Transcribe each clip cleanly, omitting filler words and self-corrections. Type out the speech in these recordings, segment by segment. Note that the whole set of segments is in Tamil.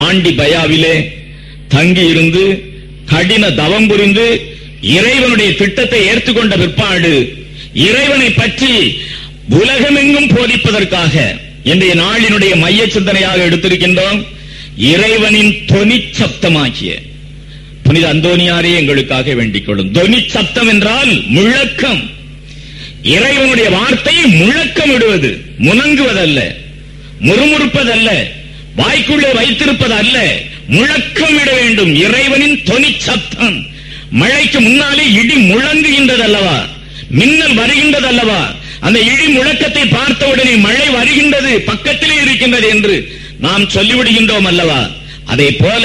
ஆண்டி பயாவிலே தங்கி இருந்து கடின தவம் புரிந்து இறைவனுடைய திட்டத்தை ஏற்றுக்கொண்ட பிற்பாடு இறைவனை பற்றி உலகமெங்கும் போதிப்பதற்காக இன்றைய நாளினுடைய மைய சிந்தனையாக எடுத்திருக்கின்றோம். இறைவனின் தொனி சப்தமாக்கிய புனித அந்தோனியாரே எங்களுக்காக வேண்டிக் கொள்ளும். தொனி சப்தம் என்றால் முழக்கம். இறைவனுடைய வார்த்தையை முழக்கம் விடுவது, முணங்குவதல்ல, முறுமுறுப்பதல்ல, வாய்க்குள்ளே வைத்திருப்பதல்ல, முழக்கம் விட வேண்டும். இறைவனின் தொனி சப்தம். மழைக்கு முன்னாலே இடி முழங்குகின்றது அல்லவா, மின்னல் வருகின்றது அல்லவா, அந்த இடி முழக்கத்தை பார்த்தவுடனே மழை வருகின்றது, பக்கத்திலே இருக்கின்றது என்று நாம் சொல்லிவிடுகின்றோம் அல்லவா. அதே போல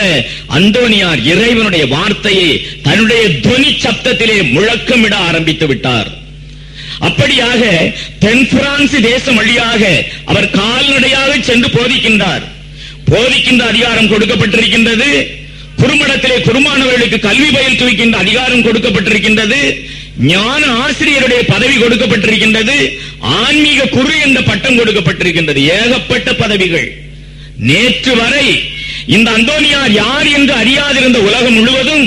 அந்தோனியார் இறைவனுடைய வார்த்தையை தன்னுடைய தொனி சப்தத்திலே முழக்கமிட ஆரம்பித்து விட்டார். அப்படியாக தென் பிரான்ஸ் தேசம் வழியாக அவர் கால்நடையாக சென்று போதிக்கின்றார். போதிக்கின்ற அதிகாரம் கொடுக்கப்பட்டிருக்கின்றது. குறுமடத்திலே குருமானவர்களுக்கு கல்வி பயிற்றுவிக்கின்ற அதிகாரம் கொடுக்கப்பட்டிருக்கின்றது. ஞான ஆசிரியருடைய பதவி கொடுக்கப்பட்டிருக்கின்றது. ஆன்மீக குரு என்ற பட்டம் கொடுக்கப்பட்டிருக்கின்றது. ஏகப்பட்ட பதவிகள். நேற்று வரை இந்த அந்தோனியார் யார் என்று அறியாதிருந்த உலகம் முழுவதும்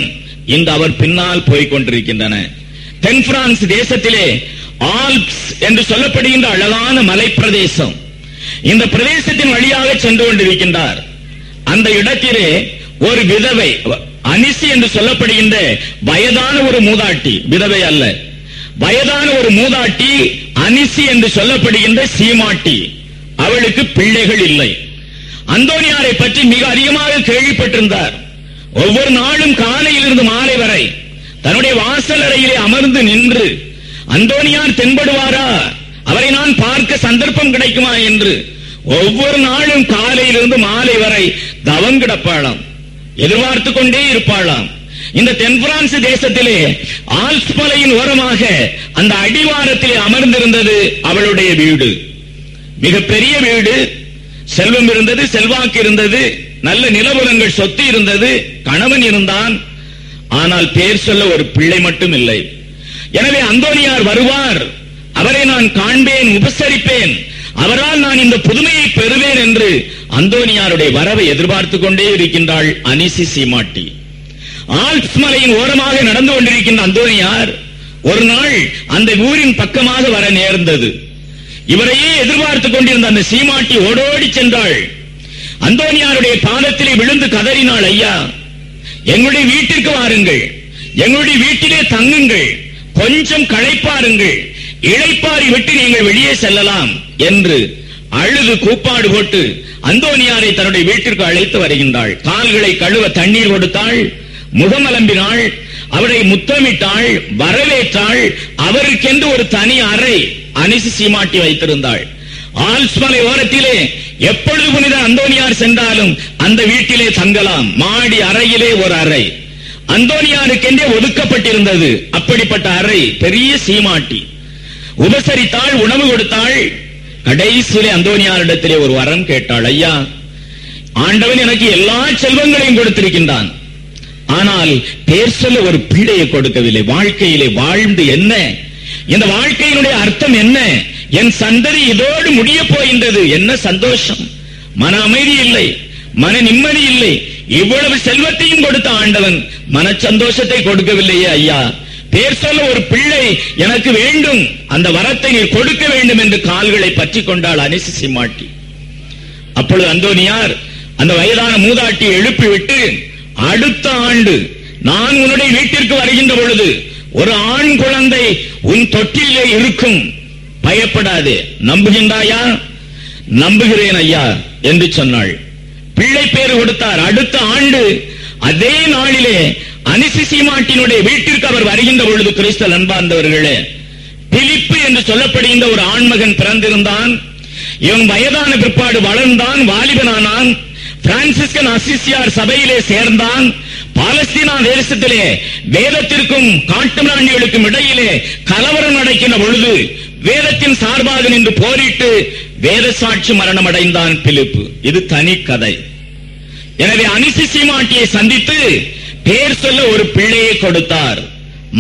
இந்த அவர் பின்னால் போய்க் கொண்டிருக்கின்றன. தென் பிரான்ஸ் தேசத்திலே ஆல்ப்ஸ் என்று சொல்லப்படுகின்ற அழகான மலை பிரதேசம், இந்த பிரதேசத்தின் வழியாக சென்று கொண்டிருக்கின்றார். அந்த இடத்திலே ஒரு விதவை, அனிசி என்று சொல்லப்படுகின்ற வயதான ஒரு மூதாட்டி, விதவை அல்ல, வயதான ஒரு மூதாட்டி, அனிசி என்று சொல்லப்படுகின்ற சீமாட்டி, அவளுக்கு பிள்ளைகள் இல்லை. அந்தோனியாரை பற்றி மிக அதிகமாக கேள்விப்பட்டிருந்தார். ஒவ்வொரு நாளும் காலையிலிருந்து மாலை வரை தன்னுடைய வாசல் அறையிலே அமர்ந்து நின்று அந்தோனியார் தென்படுவாரா, அவரை நான் பார்க்க சந்தர்ப்பம் கிடைக்குமா என்று ஒவ்வொரு நாளும் காலையிலிருந்து மாலை வரை தவம் கிடப்பாளாம், எதிர்பார்த்து கொண்டே இருப்பாளாம். இந்த தென் பிரான்ஸ் தேசத்திலே ஆல்ப்ஸ் மலையின் ஓரமாக அந்த அடிவாரத்திலே அமர்ந்திருந்தது அவளுடைய வீடு. மிகப்பெரிய வீடு. செல்வம் இருந்தது, செல்வாக்கு இருந்தது, நல்ல நிலபுலங்கள், சொத்து இருந்தது, கணவன் இருந்தான். ஆனால் பேர் சொல்ல ஒரு பிள்ளை மட்டும் இல்லை. எனவே அந்தோனியார் வருவார், அவரை நான் காண்பேன், உபசரிப்பேன், அவரால் நான் இந்த புதுமையை பெறுவேன் என்று அந்தோனியாருடைய வரவை எதிர்பார்த்துக் கொண்டே இருக்கின்றாள் அனிசி சீமாட்டி. ஆல்ப்ஸ் மலையின் ஓரமாக நடந்து கொண்டிருக்கின்ற அந்தோனியார் ஒரு நாள் அந்த ஊரின் பக்கமாக வர நேர்ந்தது. இவரையே எதிர்பார்த்துக் கொண்டிருந்த அந்த சீமாட்டி ஓடோடி சென்றாள். அந்தோனியாருடைய பாதத்திலே விழுந்து கதறினாள், ஐயா, எங்களுடைய வீட்டிற்கு வாருங்கள், எங்களுடைய வீட்டிலே தங்குங்கள், கொஞ்சம் களைப்பாருங்கள், இளைப்பாரி விட்டு நீங்கள் வெளியே செல்லலாம் என்று அழுது கூப்பாடு போட்டு அந்தோனியாரை தன்னுடைய வீட்டிற்கு அழைத்து வருகின்றாள். கால்களை கழுவ தண்ணீர் கொடுத்தாள், முகமலம்பினாள், அவரை முத்தமிட்டாள், வரவேற்றாள். அவருக்கென்று ஒரு தனி அறை அனிசி சீமாட்டி வைத்திருந்தாள். ஆல்ப்ஸ் மலை ஓரத்திலே எப்பொழுது புனித அந்தோனியார் சென்றாலும் அந்த வீட்டிலே தங்கலாம். மாடி அறையிலே ஒரு அறை அந்தோனியாருக்கென்றே ஒதுக்கப்பட்டிருந்தது. அப்படிப்பட்ட அறை, பெரிய சீமாட்டி. உபசரித்தாள், உணவு கொடுத்தாள். கடைசியிலே அந்தோனியாரிடத்திலே ஒரு வரம் கேட்டாள், ஐயா, ஆண்டவன் எனக்கு எல்லா செல்வங்களையும் கொடுத்திருக்கின்றான், ஆனால் பேர் சொல்ல ஒரு பிள்ளையை கொடுக்கவில்லை. வாழ்க்கையிலே வாழ்ந்து என்ன, இந்த வாழ்க்கையினுடைய அர்த்தம் என்ன, என் சந்ததி இதோடு முடிய போகின்றது, என்ன சந்தோஷம், மன அமைதி இல்லை, மன நிம்மதி இல்லை. இவ்வளவு செல்வத்தையும் கொடுத்த ஆண்டவன் மன சந்தோஷத்தை கொடுக்கவில்லையே ஐயா, பேர் சொல்ல ஒரு பிள்ளை எனக்கு வேண்டும், அந்த வரத்தை நீ கொடுக்க வேண்டும் என்று கால்களை பற்றி கொண்டாள் அனிசி சீமாட்டி. அப்பொழுது அந்தோனியார் அந்த வயதான மூதாட்டியை எழுப்பிவிட்டு, அடுத்த ஆண்டு நான் உன்னுடைய வீட்டிற்கு வருகின்ற பொழுது ஒரு ஆண் குழந்தை உன் தொட்டிலே இருக்கும், பயப்படாதே, நம்புகின்றாயா? நம்புகிறேன் ஐயா என்று சொன்னாள். பிள்ளை பேரு கொடுத்தார். அடுத்த ஆண்டு அதே நாளிலே அனிசி சீமாட்டினுடைய வீட்டிற்கு அவர் வருகின்ற பொழுது, கிறிஸ்தவ அன்பார்ந்தவர்களே, பிலிப்பு என்று சொல்லப்படுகின்ற ஒரு ஆண்மகன் பிறந்திருந்தான். இவன் வயதான பிற்பாடு வளர்ந்தான், வாலிபனானான். பிரான்சிஸ்கன் அசிசியார் சபையிலே சேர்ந்தான். பாலஸ்தீனா தேசத்திலே வேதத்திற்கும் காட்டு மிராண்டிகளுக்கும் இடையிலே கலவரம் நடக்கின்ற பொழுது வேதத்தின் சார்பாக நின்று போரிட்டு வேத சாட்சி மரணம் அடைந்தான் பிலிப்பு. இது தனி கதை. எனவே அனிசி சீமாட்டியை சந்தித்து பேர் சொல்ல ஒரு பிள்ளையை கொடுத்தார்.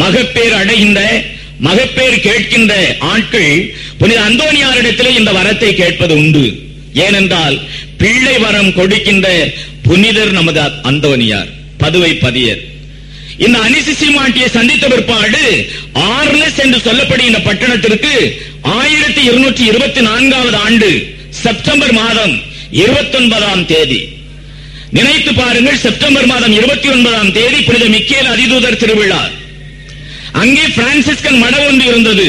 மகப்பேர் அடைகின்ற, மகப்பேர் கேட்கின்ற ஆட்கள் புனித அந்தோனியாரிடத்திலே இந்த வரத்தை கேட்பது உண்டு. ஏனென்றால் பிள்ளை வரம் கொடுக்கின்ற புனிதர் நமது அந்தோனியார், பதுவை பதியர். இந்த அனிசிசி மாட்டியை சந்தித்த பிற்பாடு ஆர்லஸ் என்று சொல்லப்படுகின்ற பட்டணத்திற்கு 1224வது ஆண்டு செப்டம்பர் மாதம் 29ஆம் தேதி, நினைத்து பாருங்கள், செப்டம்பர் மாதம் 29ஆம் தேதி புனித மிக்கேல் அதிதூதர் திருவிழா. அங்கே பிரான்சிஸ்கன் மடம் ஒன்று இருந்தது.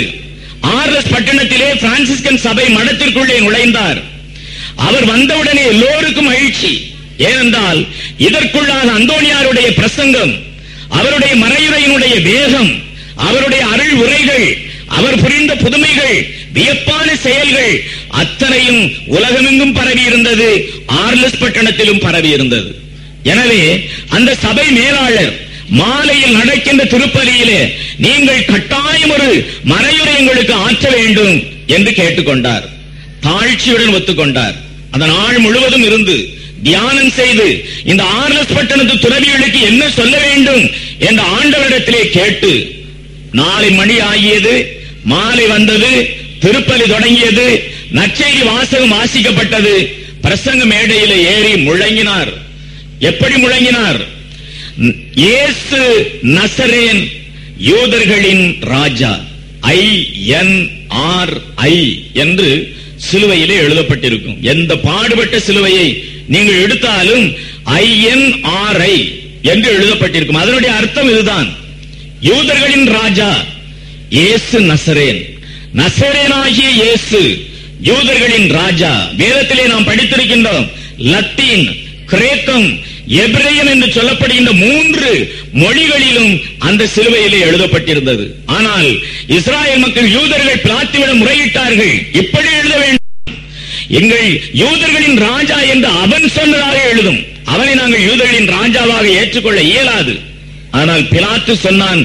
ஆர்லஸ் பட்டணத்திலே பிரான்சிஸ்கன் சபை மடத்திற்குள்ளே நுழைந்தார். அவர் வந்தவுடனே எல்லோருக்கும் மகிழ்ச்சி. ஏனென்றால் இதற்குள்ளாக அந்தோனியாருடைய பிரசங்கம், அவருடைய மறையுரையினுடைய வேகம், அவருடைய அருள் உரைகள், அவர் புரிந்த புதுமைகள், வியப்பான செயல்கள் அத்தனையும் உலகமெங்கும் பரவி இருந்தது. ஆர்லஸ் பட்டணத்திலும் பரவி இருந்தது. எனவே அந்த சபை மேலாளர் மாலையில் நடக்கின்ற திருப்பலியிலே நீங்கள் கட்டாயம் ஒரு மறையுரை உங்களுக்கு ஆற்ற வேண்டும் என்று கேட்டுக்கொண்டார். தாழ்ச்சியுடன் ஒத்துக்கொண்டார். அந்த நாள் முழுவதும் இருந்து தியானம் செய்து இந்த ஆர்லஸ் பட்டணத்து துறவிகளுக்கு என்ன சொல்ல வேண்டும் என்ற ஆண்டவரிடத்திலே கேட்டு, நாளை மணி ஆகியது, மாலை வந்தது, திருப்பலி தொடங்கியது, நற்செய்தி வாசகம் வாசிக்கப்பட்டது. பிரசங்க மேடையில ஏறி முழங்கினார். எப்படி முழங்கினார்? இயேசு நசரேன், யூதர்களின் ராஜா, INRI என்று சிலுவையிலே எழுதப்பட்டிருக்கும். எந்த பாடுபட்ட சிலுவையை நீங்கள் எடுத்தாலும் INRI என்று எழுதப்பட்டிருக்கும். அதனுடைய அர்த்தம் இதுதான், யூதர்களின் ராஜா இயேசு நசரேன், நசரேனாகிய இயேசு யூதர்களின் ராஜா. வேதத்திலே நாம் படித்திருக்கின்றோம், லத்தீன், கிரேக்கம், எபிரேயம் என்று சொல்லப்படுகின்ற 3 மொழிகளிலும் அந்த சிலுவையிலே எழுதப்பட்டிருந்தது. ஆனால் இஸ்ராயேல் மக்கள், யூதர்கள் பிலாத்துவிடம் முறையிட்டார்கள், இப்படி எழுத வேண்டும், எங்கள் யூதர்களின் ராஜா என்று அவன் சொன்னதாக எழுதும், அவனை நாங்கள் யூதர்களின் ராஜாவாக ஏற்றுக்கொள்ள இயலாது. ஆனால் பிலாத்து சொன்னான்,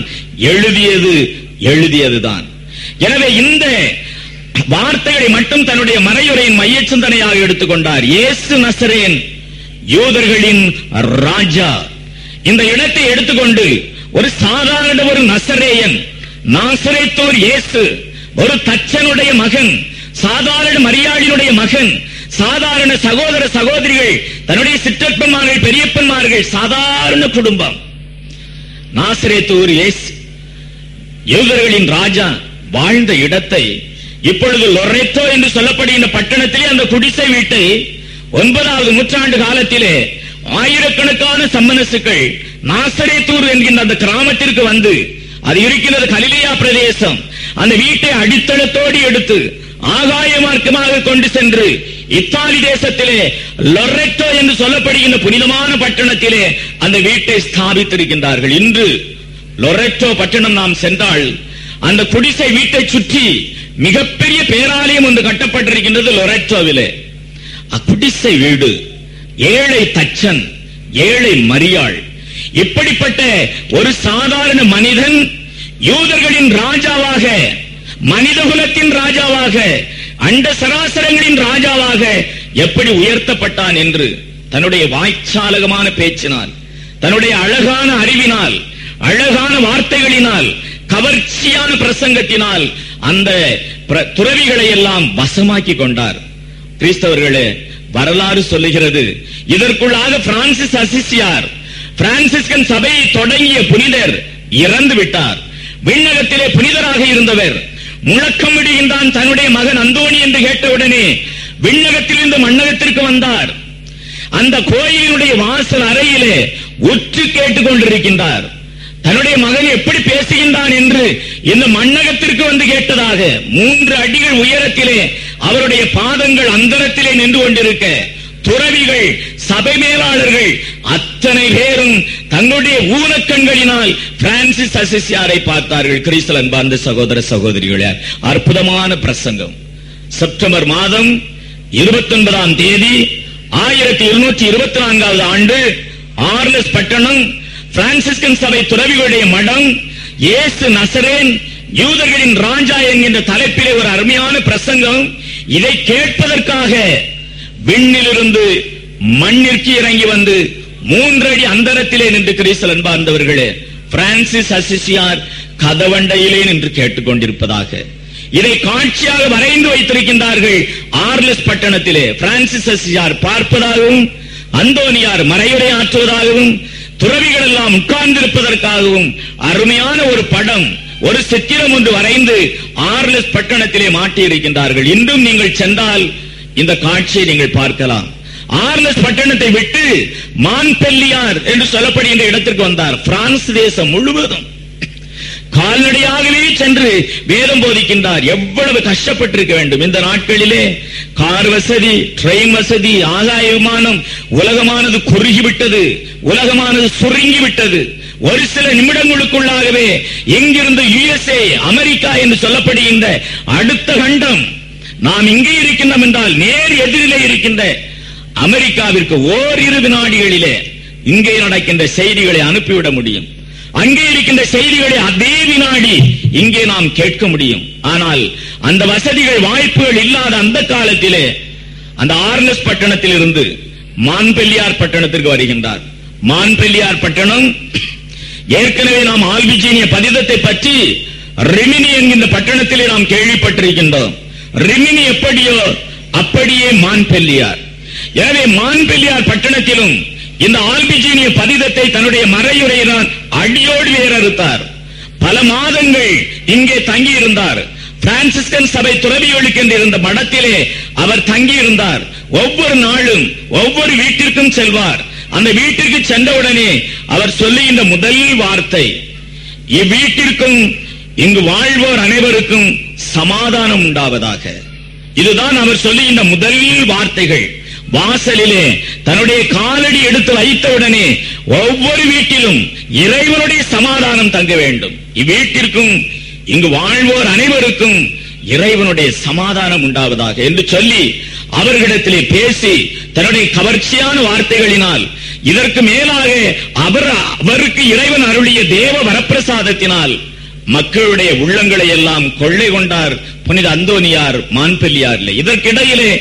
எழுதியதுதான். எனவே இந்த வார்த்தைகளை மட்டும் தன்னுடைய மறையுரையின் மைய சிந்தனையாக எடுத்துக்கொண்டார். இயேசு நசரேன், யூதர்களின் ராஜா. இந்த இடத்தை எடுத்துக்கொண்டு ஒரு சாதாரண ஒரு நசரேயன், நாசரேத்தூர் இயேசு, ஒரு தச்சனுடைய மகன், சாதாரண மரியாளினுடைய மகன், சாதாரண சகோதர சகோதரிகள், தன்னுடைய சிற்றப்பன்மார்கள், பெரியப்பன்மார்கள், சாதாரண குடும்பம். நாசரேத்தூர் இயேசு யூதர்களின் ராஜா வாழ்ந்த இடத்தை இப்பொழுது லொரெட்டோ என்று சொல்லப்படுகின்ற பட்டணத்திலே அந்த குடிசை வீட்டை 9வது நூற்றாண்டு காலத்திலே ஆயிரக்கணக்கான சம்மனசுக்கள் நாசரேத்தூர் என்கின்ற அந்த கிராமத்திற்கு வந்து, அது இருக்கிறது கலிலேயா பிரதேசம், அந்த வீட்டை அடித்தளத்தோடு எடுத்து ஆகாய மார்க்கமாக கொண்டு சென்று இத்தாலி தேசத்திலே லொரெட்டோ என்று சொல்லப்படுகின்ற புனிதமான பட்டணத்திலே அந்த வீட்டை ஸ்தாபித்திருக்கின்றார்கள். இன்று லொரெட்டோ பட்டணம் நாம் சென்றால் அந்த குடிசை வீட்டை சுற்றி மிகப்பெரிய பேராலயம் ஒன்று கட்டப்பட்டிருக்கின்றது லொரெட்டோவிலே. குடிசை வீடு, ஏழை தச்சன், ஏழை மரியாள், இப்படிப்பட்ட ஒரு சாதாரண மனிதன் யூதர்களின் ராஜாவாக, மனிதகுலத்தின் ராஜாவாக, அண்ட சராசரங்களின் ராஜாவாக எப்படி உயர்த்தப்பட்டான் என்று தன்னுடைய வாய்ச்சாலகமான பேச்சினால், தன்னுடைய அழகான அறிவினால், அழகான வார்த்தைகளினால், கவர்ச்சியான பிரசங்கத்தினால் அந்த துறவிகளை எல்லாம் வசமாக்கி கொண்டார். கிறிஸ்தவர்களே, வரலாறு சொல்லுகிறது, இதற்குள்ளாக பிரான்சிஸ் அசிசியார், பிரான்சிஸ்கன் சபையை தொடங்கிய புனிதர் இறந்து விட்டார். விண்ணகத்திலே புனிதராக இருந்தவர் முழக்கம் விடுகின்றான், தன்னுடைய மகன் அந்தோணி என்று கேட்டவுடனே விண்ணகத்திலிருந்து மண்ணகத்திற்கு வந்தார். அந்த கோயிலுடைய வாசல் அறையிலே உற்று கேட்டுக் கொண்டிருக்கின்றார். தன்னுடைய மகன் எப்படி பேசுகின்றான் என்று இந்த மண்ணகத்திற்கு வந்து கேட்டதாக 3 அடிகள் உயரத்திலே அவருடைய பாதங்கள் அந்தரத்திலே நின்று கொண்டிருக்க, துறவிகள், சபை மேலாளர்கள் அத்தனை பேரும் தங்களுடைய ஊனக்கண்களினால் பிரான்சிஸ் அசிசியாரை பார்த்தார்கள். கிறிஸ்துவில் அன்பார்ந்த சகோதர சகோதரிகளே, அற்புதமான பிரசங்கம். செப்டம்பர் மாதம் 29ஆம் தேதி 1224வது ஆண்டு, ஆர்லஸ் பட்டணம், பிரான்சிஸ்கன் சபை துறவிகளுடைய மடம், இயேசு நசரேன், யூதர்களின் ராஜா என்கின்ற தலைப்பிலே ஒரு அருமையான பிரசங்கம். இதை கேட்பதற்காக விண்ணிலிருந்து மண்ணிற்கு இறங்கி வந்து 3 அடி அந்தரத்திலே நின்று, கிறிஸ்துவில் அன்பார்ந்தவர்களே, பிரான்சிஸ் அசிசியார் கதவண்டையிலே நின்று கேட்டுக்கொண்டிருப்பதாக இதை காட்சியாக வரைந்து வைத்திருக்கின்றார்கள். ஆர்லஸ் பட்டணத்திலே பிரான்சிஸ் அசிசியார் பார்ப்பதாகவும் அந்தோனியார் மறையுரை ஆற்றுவதாகவும் துறவிகள் எல்லாம் உட்கார்ந்திருப்பதற்காகவும் அருமையான ஒரு படம், ஒரு சித்திரம் ஒன்று வரைந்து ஆர்லஸ் பட்டணத்திலே மாட்டியிருக்கின்றார்கள். இன்றும் நீங்கள் சென்றால் இந்த காட்சியை நீங்கள் பார்க்கலாம். ஆர்லஸ் பட்டணத்தை விட்டு மான்பெல்லியார் என்று சொல்லப்படுகின்ற இடத்திற்கு வந்தார். பிரான்ஸ் தேசம் முழுவதும் கால்நடையாகவே சென்று வேதம் போதிக்கின்றார். எவ்வளவு கஷ்டப்பட்டிருக்க வேண்டும். இந்த நாட்களிலே கார் வசதி, ட்ரெயின் வசதி, ஆகாய விமானம், உலகமானது குறுகிவிட்டது, உலகமானது சுருங்கிவிட்டது. ஒரு சில நிமிடங்களுக்குள்ளாகவே எங்கிருந்து USA, அமெரிக்கா என்று சொல்லப்படுகின்ற அடுத்த கண்டம், நாம் இங்கே இருக்கின்றோம் என்றால் நேர் எதிரிலே இருக்கின்ற அமெரிக்காவிற்கு ஓரிரு வினாடிகளிலே இங்கே நடக்கின்ற செய்திகளை அனுப்பிவிட முடியும். அங்கே இருக்கின்ற செய்திகளை அதே வினாடி இங்கே நாம் கேட்க முடியும். ஆனால் அந்த வசதிகள், வாய்ப்புகள் இல்லாத அந்த காலத்திலே அந்த ஆர்லஸ் பட்டணத்தில் இருந்து மான்பெல்லியார் பட்டணத்திற்கு வருகின்றார். மான்பெல்லியார் பட்டணம் ஏற்கனவே நாம் ஆல்பிஜீனிய பதிதத்தை பற்றி ரிமினி என்கின்ற பட்டணத்திலே நாம் கேள்விப்பட்டிருக்கின்றோம். ரிமினி எப்படியோ அப்படியே மான்பெல்லியார். எனவே மான்பெல்லியார் பட்டணத்திலும் இந்த ஆல்பிஜீனிய பதிதத்தை தன்னுடைய மறையுரையினால் அடியோடு வேறறுத்தார். பல மாதங்கள் இங்கே தங்கியிருந்தார். பிரான்சிஸ்கன் சபை துறவிகளுக்கு என்று இருந்த மடத்திலே அவர் தங்கியிருந்தார். ஒவ்வொரு நாளும் ஒவ்வொரு வீட்டிற்கும் செல்வார். அந்த வீட்டிற்கு சென்றவுடனே அவர் சொல்லுகின்ற முதல் வார்த்தை, இவ்வீட்டிற்கும் இங்கு வாழ்வோர் அனைவருக்கும் சமாதானம் உண்டாவதாக. இதுதான் அவர் சொல்லுகின்ற முதல் வார்த்தைகள். வாசலிலே தன்னுடைய காலடி எடுத்து வைத்தவுடனே ஒவ்வொரு வீட்டிலும் இறைவனுடைய சமாதானம் தங்க வேண்டும். இவ்வீட்டிற்கும் இங்கு வாழ்வோர் அனைவருக்கும் இறைவனுடைய சமாதானம் உண்டாவதாக என்று சொல்லி அவர்களிடத்திலே பேசி தன்னுடைய கவர்ச்சியான வார்த்தைகளினால், இதற்கு மேலாக அவருக்கு இறைவன் அருளிய தேவ வரப்பிரசாதத்தினால் மக்களுடைய உள்ளங்களை எல்லாம் கொள்ளை கொண்டார் புனித அந்தோனியார் மான்பெல்லியாரிலே. இதற்கிடையிலே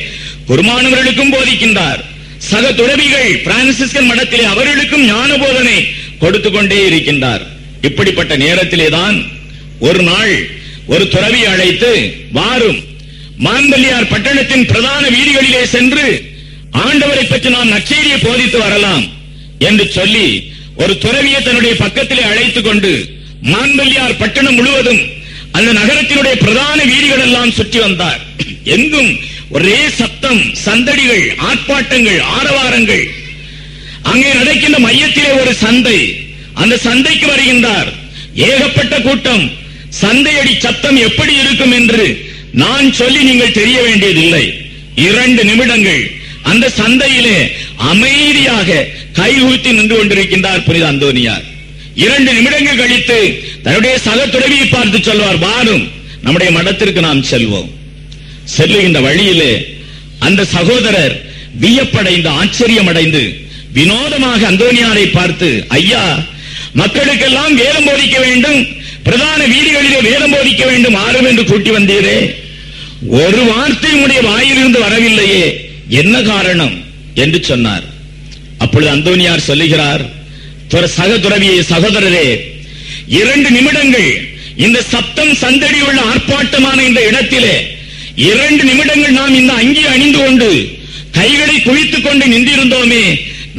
குருமானவர்களுக்கும் போதிக்கின்றார். சக துறவிகள் பிரான்சிஸ்கன் மடத்திலே அவர்களுக்கும் ஞான போதனை கொடுத்து கொண்டே இருக்கின்றார். இப்படிப்பட்ட நேரத்திலேதான் ஒரு நாள் ஒரு துறவி அழைத்து, வாரும் மான்பெல்லியார் பட்டணத்தின் பிரதான வீதிகளிலே சென்று ஆண்டவரை பற்றி நாம் நற்செய்தியை போதித்து வரலாம் என்று சொல்லி ஒரு துறவியை தன்னுடைய பக்கத்திலே அழைத்துக் கொண்டு மான்பெல்லியார் பட்டணம் முழுவதும் அந்த நகரத்தினுடைய பிரதான வீதிகள் எல்லாம் சுற்றி வந்தார். எங்கும் ஒரே சத்தம், சந்தடிகள், ஆர்ப்பாட்டங்கள், ஆரவாரங்கள். அங்கே நடக்கின்ற மையத்திலே ஒரு சந்தை. அந்த சந்தைக்கு வருகின்றார். ஏகப்பட்ட கூட்டம். சந்தையடி சத்தம் எப்படி இருக்கும் என்று நான் சொல்லி நீங்கள் தெரிய வேண்டியதில்லை. 2 நிமிடங்கள் அந்த சந்தையிலே அமைதியாக கைகூத்தி நின்று கொண்டிருக்கின்றார் புனித அந்தோனியார். 2 நிமிடங்கள் கழித்து தன்னுடைய சக துறவியை பார்த்து சொல்வார், வாரும் நம்முடைய மடத்திற்கு நாம் செல்வோம். செல்லுகின்ற வழியிலே அந்த சகோதரர் வியப்படைந்து, ஆச்சரியமடைந்து வினோதமாக அந்தோனியாரை பார்த்து, ஐயா, மக்களுக்கெல்லாம் வேதம் போதிக்க வேண்டும், பிரதான வீதிகளிலே வேதம் போதிக்க வேண்டும், ஆறும் என்று கூட்டி வந்தீரே, ஒரு வார்த்தை உடைய வாயிலிருந்து வரவில்லையே, என்ன காரணம் என்று சொன்னார். அப்பொழுது அந்தோனியார் சொல்லுகிறார், சக துறவியை, சகோதரரே, 2 நிமிடங்கள் இந்த சத்தம் சந்தடி உள்ள ஆர்ப்பாட்டமான இந்த இடத்திலே 2 நிமிடங்கள் நாம் இந்த அங்கி அணிந்து கொண்டு கைகளை குவித்துக் கொண்டு நின்றிருந்தோமே,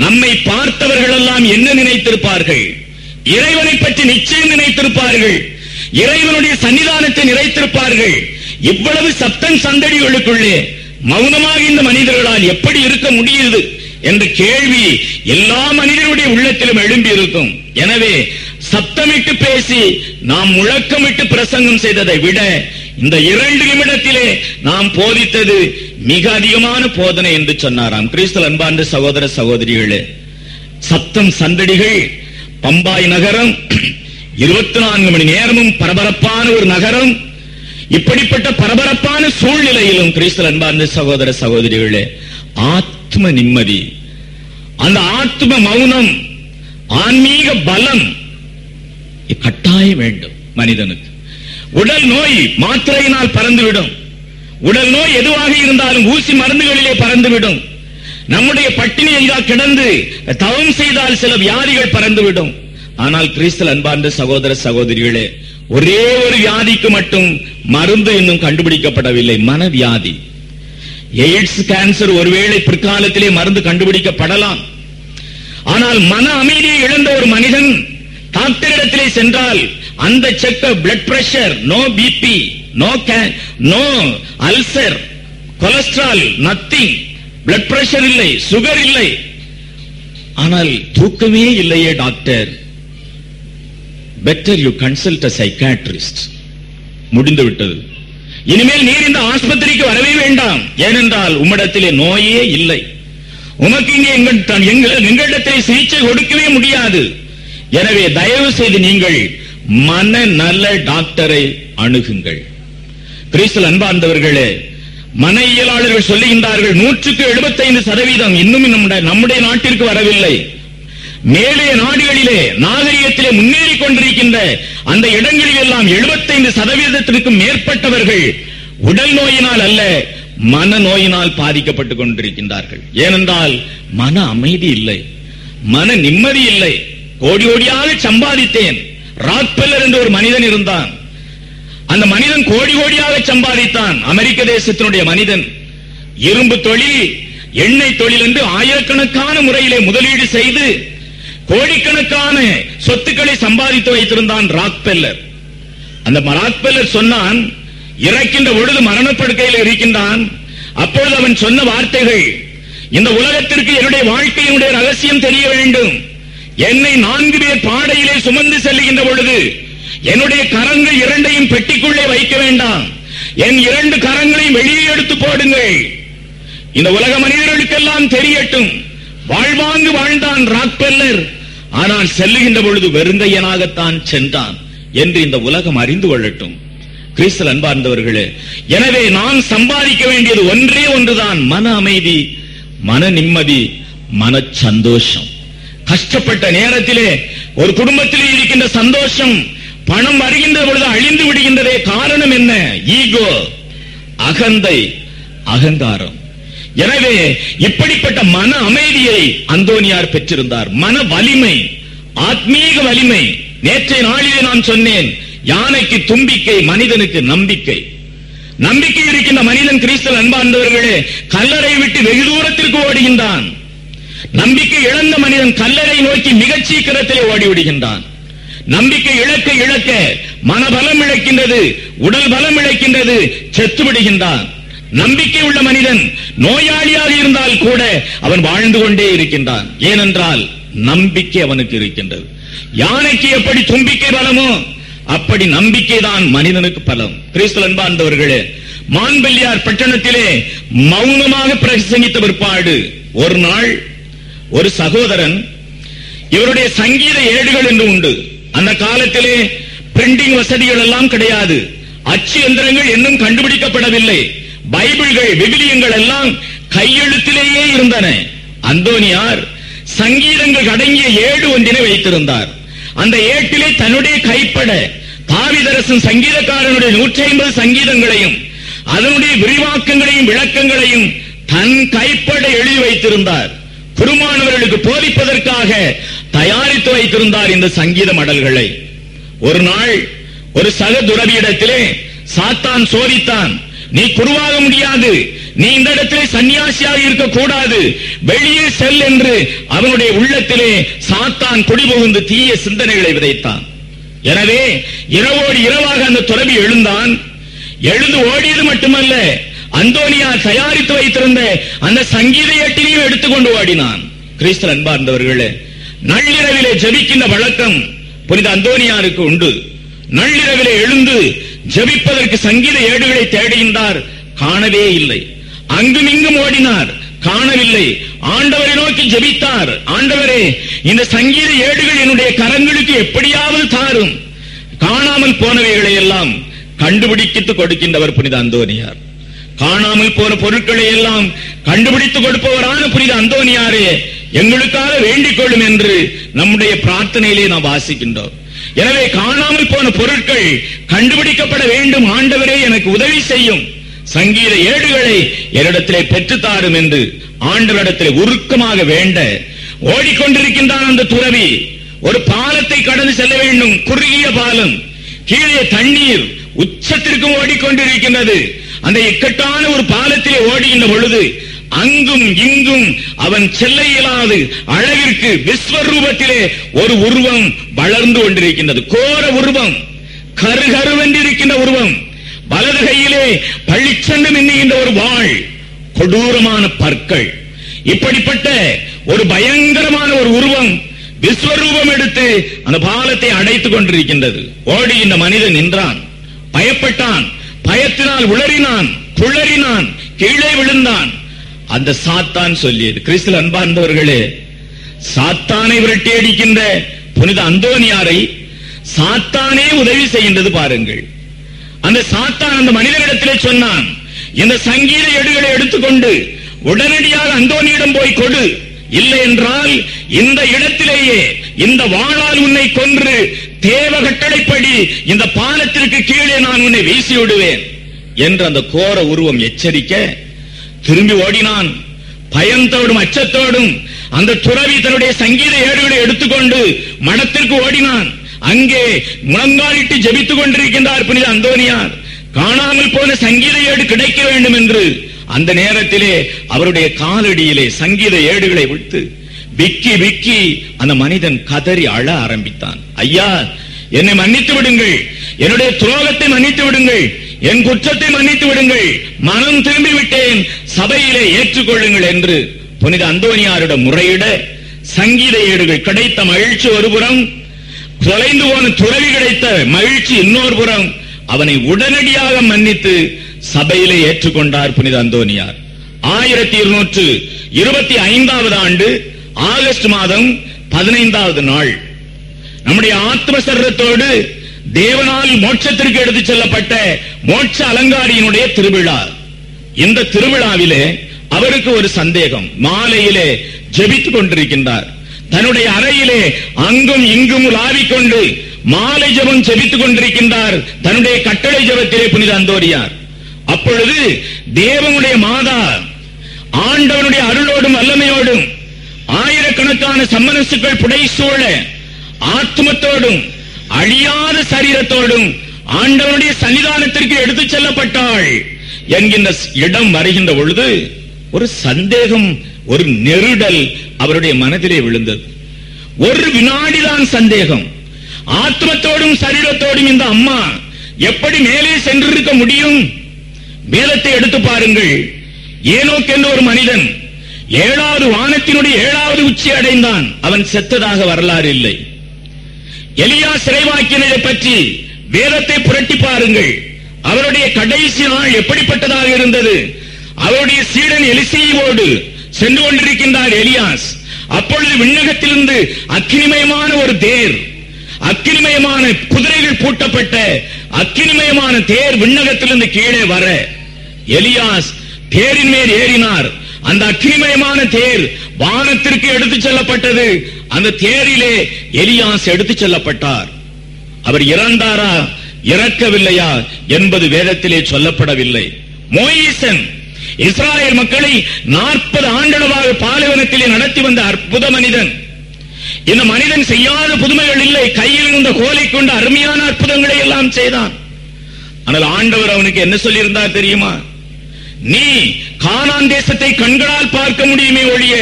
நம்மை பார்த்தவர்கள் எல்லாம் என்ன நினைத்திருப்பார்கள்? இறைவனை பற்றி நிச்சயம் நினைத்திருப்பார்கள். இறைவனுடைய சன்னிதானத்தை நிறைத்திருப்பார்கள். இவ்வளவு சத்தம் சந்தடிகளுக்குள்ளே மௌனமாக இந்த மனிதர்களால் எப்படி இருக்க முடியுது என்ற கேள்வி எல்லா மனிதனுடைய உள்ளத்திலும் எழும்பி இருக்கும். எனவே சத்தமிட்டு பேசி நாம் முழக்கமிட்டு பிரசங்கம் செய்ததை விட இந்த 2 நிமிடத்திலே நாம் போதித்தது மிக அதிகமான போதனை என்று சொன்னாராம். கிறிஸ்துவில் அன்பார்ந்த சகோதர சகோதரிகளே, சத்தம் சந்தடிகள். பம்பாய் நகரம் 24 மணி நேரமும் பரபரப்பான ஒரு நகரம். இப்படிப்பட்ட பரபரப்பான சூழ்நிலையிலும் கிறிஸ்துவில் அன்பார்ந்த சகோதர சகோதரிகளே, ஆத்ம நிம்மதி, அந்த ஆத்ம மௌனம், ஆன்மீக பலம் கட்டாயம் வேண்டும் மனிதனுக்கு. உடல் நோய் மாத்திரையினால் பறந்துவிடும். உடல் நோய் எதுவாக இருந்தாலும் ஊசி மருந்துகளிலே பறந்துவிடும். நம்முடைய பட்டினியை கிடந்து தவம் செய்தால் சில வியாதிகள் பறந்துவிடும். ஆனால் கிறிஸ்துவில் அன்பார்ந்த சகோதர சகோதரிகளே, ஒரே ஒரு வியாதிக்கு மட்டும் மருந்து இன்னும் கண்டுபிடிக்கப்படவில்லை, மனவியாதி. எய்ட்ஸ் கேன்சர் ஒருவேளை பிற்காலத்திலே மருந்து கண்டுபிடிக்கப்படலாம். ஆனால் மன அமைதியை இழந்த ஒரு மனிதன் டாக்டரிடத்திலே சென்றால் அந்த checkup blood pressure, no BP, no ulcer, cholesterol, nothing, blood pressure இல்லை, சுகர் இல்லை, ஆனால் தூக்கமே இல்லையே doctor, better you consult a psychiatrist. முடிந்துவிட்டது. இனிமேல் நீர் இந்த ஆஸ்பத்திரிக்கு வரவே வேண்டாம். ஏனென்றால் உம்மிடத்திலே நோயே இல்லை. உமக்கு இங்கே எங்களிடத்திலே சிகிச்சை கொடுக்கவே முடியாது. எனவே தயவு செய்து நீங்கள் மன நல டாக்டரை அணுகுங்கள். கிறிஸ்துவில் அன்பார்ந்தவர்களே, மன இயலாளர்கள் சொல்லுகின்றார்கள் 175% இன்னும் நம்முடைய நாட்டிற்கு வரவில்லை. மேலே நாடுகளிலே நாகரிகத்திலே முன்னேறி கொண்டிருக்கின்ற அந்த இடங்களில் எல்லாம் 75% மேற்பட்டவர்கள் உடல் நோயினால் அல்ல, மன நோயினால் பாதிக்கப்பட்டுக் கொண்டிருக்கின்றார்கள். ஏனென்றால் மன அமைதி இல்லை, மன நிம்மதி இல்லை. கோடி கோடியாக சம்பாதித்தேன். ராக்பெல்லர் என்ற ஒரு மனிதன் இருந்தான். அந்த மனிதன் கோடி கோடியாக சம்பாதித்தான். அமெரிக்க தேசத்தினுடைய மனிதன். இரும்பு தொழில், எண்ணெய் தொழில் என்று ஆயிரக்கணக்கான முறையிலே முதலீடு செய்து கோடிக்கணக்கான சொத்துக்களை சம்பாதித்து வைத்திருந்தான் ராக்பெல்லர். அந்த ராக்பெல்லர் சொன்னான், இறக்கின்ற பொழுது மரணப்படுக்கையில் இருக்கின்றான். அப்பொழுது அவன் சொன்ன வார்த்தைகள், இந்த உலகத்திற்கு என்னுடைய வாழ்க்கையினுடைய ரகசியம் தெரிய வேண்டும். என்னை 4 பேர் பாடையிலே சுமந்து செல்லுகின்ற பொழுது என்னுடைய கரங்கள் 2ஐயும் பெட்டிக்குள்ளே வைக்க வேண்டாம், என் 2 கரங்களையும் வெளியே எடுத்து போடுங்கள். இந்த உலக மனிதர்களுக்கெல்லாம் தெரியட்டும். வாழ்வாங்கு வாழ்ந்தான் ராக்பெல்லர். ஆனால் செல்லுகின்ற பொழுது வெறுங்கையனாகத்தான் சென்றான் என்று இந்த உலகம் அறிந்து கொள்ளட்டும். கிறிஸ்துவில் அன்பார்ந்தவர்களே, எனவே நான் சம்பாதிக்க வேண்டியது ஒன்றே ஒன்றுதான், மன அமைதி, மன நிம்மதி, மன சந்தோஷம். கஷ்டப்பட்ட நேரத்திலே ஒரு குடும்பத்திலே இருக்கின்ற சந்தோஷம் பணம் வருகின்ற பொழுது அழிந்து விடுகின்றதே. காரணம் என்ன? ஈகோ, அகந்தை, அகங்காரம். எனவே இப்படிப்பட்ட மன அமைதியை அந்தோனியார் பெற்றிருந்தார். மன வலிமை, ஆத்மீக வலிமை. நேற்றைய நாளிலே நான் சொன்னேன், யானைக்கு தும்பிக்கை, மனிதனுக்கு நம்பிக்கை. நம்பிக்கை இருக்கின்ற மனிதன் கிறிஸ்துவில் அன்பார்ந்தவர்களே கல்லறை விட்டு வெகு தூரத்திற்கு ஓடுகின்றான். நம்பிக்கை இழந்த மனிதன் கல்லறை நோக்கி மிகச் சீக்கிரத்திலே ஓடிவிடுகின்றான். நம்பிக்கை இழக்க இழக்க மனபலம் இழக்கின்றது, உடல் பலம் இழக்கின்றது, செத்து விடுகின்றான். நம்பிக்கை உள்ள மனிதன் நோயாளியாக இருந்தால் கூட அவன் வாழ்ந்து கொண்டே இருக்கின்றான். ஏனென்றால் நம்பிக்கை அவனுக்கு இருக்கின்றது. யானைக்கு எப்படி தும்பிக்கை பலமோ அப்படி நம்பிக்கை தான் மனிதனுக்கு பலம். கிறிஸ்துவில் அன்பார்ந்தவர்களே, மான்பெல்லியார் பட்டணத்திலே மௌனமாக பிரசங்கித்த பிற்பாடு ஒரு நாள் ஒரு சகோதரன், இவருடைய சங்கீத ஏடுகள் என்று உண்டு. அந்த காலத்திலே பிரிண்டிங் வசதிகள் எல்லாம் கிடையாது, அச்சு எந்திரங்கள் இன்னும் கண்டுபிடிக்கப்படவில்லை. பைபிள்கள், விவிலியங்கள் எல்லாம் கையெழுத்திலேயே இருந்தன. அந்தோனியார் சங்கீதங்கள் அடங்கிய ஏடு ஒன்றினை வைத்திருந்தார். அந்த ஏட்டிலே தன்னுடைய கைப்பட தாவீதரசன் சங்கீதக்காரனுடைய 150 சங்கீதங்களையும் அதனுடைய விரிவாக்கங்களையும் விளக்கங்களையும் தன் கைப்பட எழுதி வைத்திருந்தார். குருமானவர்களுக்கு போதிப்பதற்காக தயாரித்து வைத்திருந்தார் இந்த சங்கீத மடல்களை. ஒரு நாள் ஒரு சக துறவியிடத்திலே சாத்தான் சோதித்தான். நீ குருவாக முடியாது, நீ இந்த இடத்திலே சன்னியாசியாக இருக்கக்கூடாது, வெளியே செல் என்று அவனுடைய உள்ளத்திலே சாத்தான் குடிபுகுந்து தீய சிந்தனைகளை விதைத்தான். எனவே இரவோடு இரவாக அந்த துறவி எழுந்தான். எழுந்து ஓடியது மட்டுமல்ல, அந்தோனியார் தயாரித்து வைத்திருந்த அந்த சங்கீத ஏட்டினையும் எடுத்துக்கொண்டு ஓடினான். கிறிஸ்துவில் அன்பார்ந்தவர்களே, நள்ளிரவிலே ஜெபிக்கின்ற வழக்கம் புனித அந்தோனியாருக்கு உண்டு. நள்ளிரவிலே எழுந்து ஜெபிப்பதற்கு சங்கீத ஏடுகளை தேடுகின்றார், காணவே இல்லை. அங்கும் இங்கும் ஓடினார், காணவில்லை. ஆண்டவரை நோக்கி ஜெபித்தார், ஆண்டவரே இந்த சங்கீத ஏடுகள் என்னுடைய கரங்களுக்கு எப்படியாவது தாரும். காணாமல் போனவைகளை எல்லாம் கண்டுபிடித்து கொடுக்கின்றவர் புனித அந்தோனியார். காணாமல் போன பொருட்களை எல்லாம் கண்டுபிடித்து கொடுப்பவரான புனித அந்தோனியாரே, எங்களுக்காக வேண்டிக் கொள்ளும் என்று நம்முடைய பிரார்த்தனையிலே நாம் வாசிக்கின்றோம். எனவே காணாமல் போன பொருட்கள் கண்டுபிடிக்கப்பட வேண்டும், ஆண்டவரே எனக்கு உதவி செய்யும், சங்கீத ஏடுகளை என்னிடத்திலே பெற்றுத்தாரும் என்று ஆண்டவரிடத்திலே உருக்கமாக வேண்ட ஓடிக்கொண்டிருக்கின்றான் அந்த துறவி. ஒரு பாலத்தை கடந்து செல்ல வேண்டும், குறுகிய பாலம், கீழே தண்ணீர் உச்சத்திற்கும் ஓடிக்கொண்டிருக்கின்றது. அந்த இக்கட்டான ஒரு பாலத்திலே ஓடுகின்ற பொழுது அங்கும் இங்கும் அவன் செல்ல இயலாது அழகிற்கு விஸ்வரூபத்திலே ஒரு உருவம் வளர்ந்து கொண்டிருக்கின்றது. கோர உருவம், கருகருவென்றிருக்கின்ற உருவம், வலது கையிலே பளிச்சென்று மின்னுகின்ற ஒரு வாள், கொடூரமான பற்கள். இப்படிப்பட்ட ஒரு பயங்கரமான ஒரு உருவம் விஸ்வரூபம் எடுத்து அந்த பாலத்தை அடைத்துக் கொண்டிருக்கின்றது. ஓடுகின்ற மனிதன் நின்றான், பயப்பட்டான், பயத்தினால் உளறினான், துளறினான், கீழே விழுந்தான். அந்த சாத்தான் சொல்லியது. கிறிஸ்துவில் அன்பார்ந்தவர்களே, சாத்தானை விரட்டி அடிக்கின்ற புனித அந்தோனியாரை சாத்தானே உதவி செய்கின்றது பாருங்கள். அந்த சாத்தான் அந்த மனிதனிடத்திலே சொன்னான், இந்த சங்கீத ஏடுகளை எடுத்துக்கொண்டு உடனடியாக அந்தோனியிடம் போய் கொடு, இல்லை என்றால் இந்த இடத்திலேயே இந்த வாளால் உன்னை கொன்று தேவ கட்டளைப்படி இந்த பாலத்திற்கு கீழே நான் உன்னை வீசி விடுவேன் என்று அந்த கோர உருவம் எச்சரிக்க திரும்பி ஓடினான். பயத்தோடும் அச்சத்தோடும் அந்த துறவி தன்னுடைய சங்கீத ஏடுகளை எடுத்துக்கொண்டு மடத்திற்கு ஓடினான். அங்கே முழங்காலிட்டு ஜெபித்துக் கொண்டிருக்கின்றார் புனித அந்தோனியார். காணாமல் போன சங்கீத ஏடு கிடைக்க வேண்டும் என்று அந்த நேரத்திலே அவருடைய காலடியிலே சங்கீத ஏடுகளை விட்டு விக்கி விக்கி அந்த மனிதன் கதறி அழ ஆரம்பித்தான். ஐயா, என்னை மன்னித்து விடுங்கள், என்னுடைய துரோகத்தை மன்னித்து விடுங்கள், என் குற்றத்தை மன்னித்து விடுங்கள், மனம் திரும்பி விட்டேன், சபையிலே ஏற்றுக்கொள்ளுங்கள் என்று புனித அந்தோனியாரிடம் முறையிட சங்கீத ஏடுகள் கிடைத்த மகிழ்ச்சி ஒருபுறம், தொலைந்து போன துறவி கிடைத்த மகிழ்ச்சி இன்னொரு புறம். அவனை உடனடியாக மன்னித்து சபையிலே ஏற்றுக்கொண்டார் புனித அந்தோனியார். 1225 ஆண்டு ஆகஸ்ட் மாதம் 15வது நாள் நம்முடைய ஆத்ம சரீரத்தோடு தேவனால் மோட்சத்திற்கு எடுத்துச் செல்லப்பட்ட மோட்ச அலங்காரியினுடைய திருவிழா. இந்த திருவிழாவிலே அவருக்கு ஒரு சந்தேகம். மாலையிலே ஜெபித்துக் கொண்டிருக்கின்றார். தன்னுடைய அறையிலே அங்கும் இங்கும் உலாவிக்கொண்டு மாலை ஜெபம் ஜெபித்துக் கொண்டிருக்கின்றார். தன்னுடைய கட்டளை ஜெபத்திலே புனித அந்தோனியார். அப்பொழுது தேவனுடைய மாதா ஆண்டவனுடைய அருளோடும் வல்லமையோடும் ஆயிரக்கணக்கான சம்மனசுக்கள் புடைசூழ ஆத்மத்தோடும் அழியாத சரீரத்தோடும் ஆண்டவனுடைய சன்னிதானத்திற்கு எடுத்துச் செல்லப்பட்டாள் என்கின்ற இடம் வருகின்ற பொழுது ஒரு சந்தேகம், ஒரு நெருடல் அவருடைய மனதிலே விழுந்தது. ஒரு வினாடிதான் சந்தேகம். ஆத்மத்தோடும் சரீரத்தோடும் இந்த அம்மா எப்படி மேலே சென்றிருக்க முடியும்? வேதத்தை எடுத்து பாருங்கள். ஏனோக் என்ற ஒரு மனிதன் 7வது வானத்தினுடைய 7வது உச்சி அடைந்தான். அவன் செத்ததாக வரலாறு இல்லை. எலியா சிறைவாக்கினரை பற்றி வேதத்தை புரட்டி பாருங்கள். அவருடைய கடைசி நாள் எப்படிப்பட்டதாக இருந்தது? அவருடைய சீடன் எலிசையோடு சென்று கொண்டிருக்கின்றார் எலியாஸ். அப்பொழுது விண்ணகத்திலிருந்து அக்கினிமயமான ஒரு தேர், அக்கினிமயமான குதிரைகள் பூட்டப்பட்ட அக்கினிமயமான தேர் விண்ணகத்திலிருந்து கீழே வர எலியாஸ் தேரின் மேல் ஏறினார். அந்த அக்கினிமயமான தேர் வானத்திற்கு எடுத்துச் செல்லப்பட்டது. அந்த தேரிலே எலியாஸ் எடுத்துச் செல்லப்பட்டார். அவர் இறந்தாரா இறக்கவில்லையா என்பது வேதத்திலே சொல்லப்படவில்லை. மோயிசன் இஸ்ராயேல் மக்களை 40 ஆண்டுகளாக பாலைவனத்திலே நடத்தி வந்த அற்புத மனிதன். இந்த மனிதன் செய்யாத புதுமைகள் இல்லை. கையில் இருந்த கோலை கொண்டு அருமையான அற்புதங்களை எல்லாம் செய்தான். ஆனால் ஆண்டவர் அவனுக்கு என்ன சொல்லியிருந்தார் தெரியுமா? நீ கானான் தேசத்தை கண்களால் பார்க்க முடியுமே ஒழிய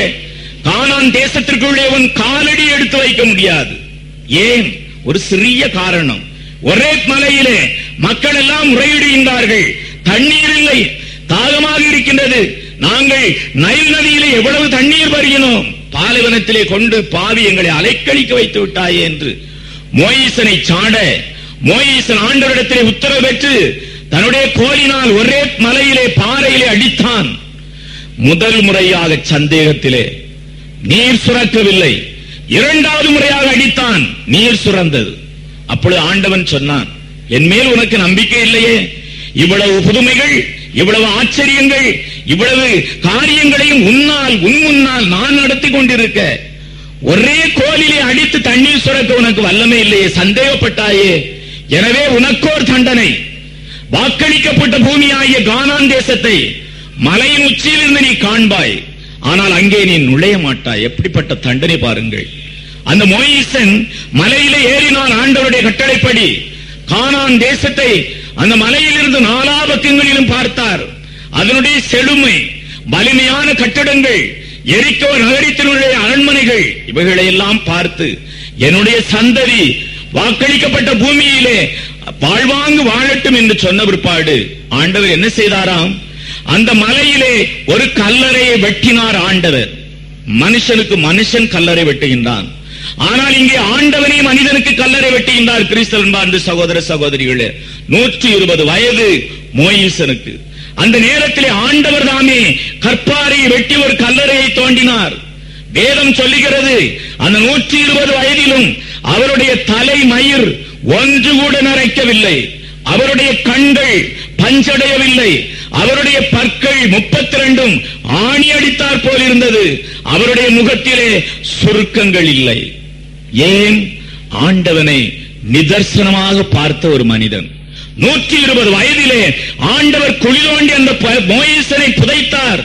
கானான் தேசத்திற்குள்ளே உன் காலடி எடுத்து வைக்க முடியாது. ஏன்? ஒரு சிறிய காரணம். ஒரே மலையிலே மக்கள் எல்லாம் முறையிடுகின்றார்கள். தண்ணீர் இல்லை, தாகமாக இருக்கின்றது. நாங்கள் நைல் நதியிலே எவ்வளவு தண்ணீர் வருகிறோம், பாலைவனத்திலே கொண்டு பாவி எங்களை அலைக்கழிக்க வைத்து விட்டாயே என்று மோயிசனை சாட, மோயிசன் ஆண்டவரிடத்திலே உத்தரவு பெற்று தன்னுடைய கோலினால் ஒரே மலையிலே பாறையிலே அடித்தான். முதல் முறையாக சந்தேகத்திலே நீர் சுரக்கவில்லை. 2வது முறையாக அடித்தான், நீர் சுரந்தது. அப்பொழுது ஆண்டவன் சொன்னான், என் மேல் உனக்கு நம்பிக்கை இல்லையே? இவ்வளவு புதுமைகள், இவ்வளவு ஆச்சரியங்கள், இவ்வளவு காரியங்களையும் உன் முன்னால் நான் நடத்தி கொண்டிருக்க ஒரே கோலிலே அடித்து தண்ணீர் சுரக்க உனக்கு வல்லமை இல்லையே? சந்தேகப்பட்டாயே? எனவே உனக்கோர் தண்டனை. வாக்களிக்கப்பட்ட பூமியாகிய கானான் தேசத்தை மலையின் உச்சியிலிருந்து நீ காண்பாய், ஆனால் அங்கே நீ நுழைய மாட்டாய். எப்படிப்பட்ட தண்டனை பாருங்கள். அந்த மோயிசன் மலையிலே ஏறினான். ஆண்டவருடைய கட்டளைப்படி கானான் தேசத்தை அந்த மலையிலிருந்து நாலா பக்கங்களிலும் பார்த்தார். அதனுடைய செழுமை, வலிமையான கட்டடங்கள், எரிக்கோ நகரத்தினுடைய அரண்மனைகள், இவைகளை எல்லாம் பார்த்து என்னுடைய சந்ததி வாக்களிக்கப்பட்ட பூமியிலே வாழ்வாங்கு வாழட்டும் என்று சொன்ன பிற்பாடு ஆண்டவர் என்ன செய்தாராம்? அந்த மலையிலே ஒரு கல்லறையை வெட்டினார் ஆண்டவர். மனுஷனுக்கு மனுஷன் கல்லறை வெட்டுகின்றான், ஆனால் இங்கே ஆண்டவனே மனிதனுக்கு கல்லறை வெட்டுகின்றார். கிறிஸ்தவ சகோதர சகோதரிகளே, 120 வயது மோயிசனுக்கு. அந்த நேரத்திலே ஆண்டவர் தாமே கற்பாறையை வெட்டி ஒரு கல்லறையை தோண்டினார். வேதம் சொல்லுகிறது, அந்த 120 வயதிலும் அவருடைய தலை மயிர் ஒன்று கூட நரைக்கவில்லை, அவருடைய கண்கள் பஞ்சடையவில்லை, அவருடைய பற்கள் 32 ஆணி அடித்தார் போல் இருந்தது, அவருடைய முகத்திலே சுருக்கங்கள் இல்லை. ஏன்? ஆண்டவனை நிதர்சனமாக பார்த்த ஒரு மனிதன். 120 வயதிலே ஆண்டவர் குழி தோண்டி அந்த மோயிசனை புதைத்தார்.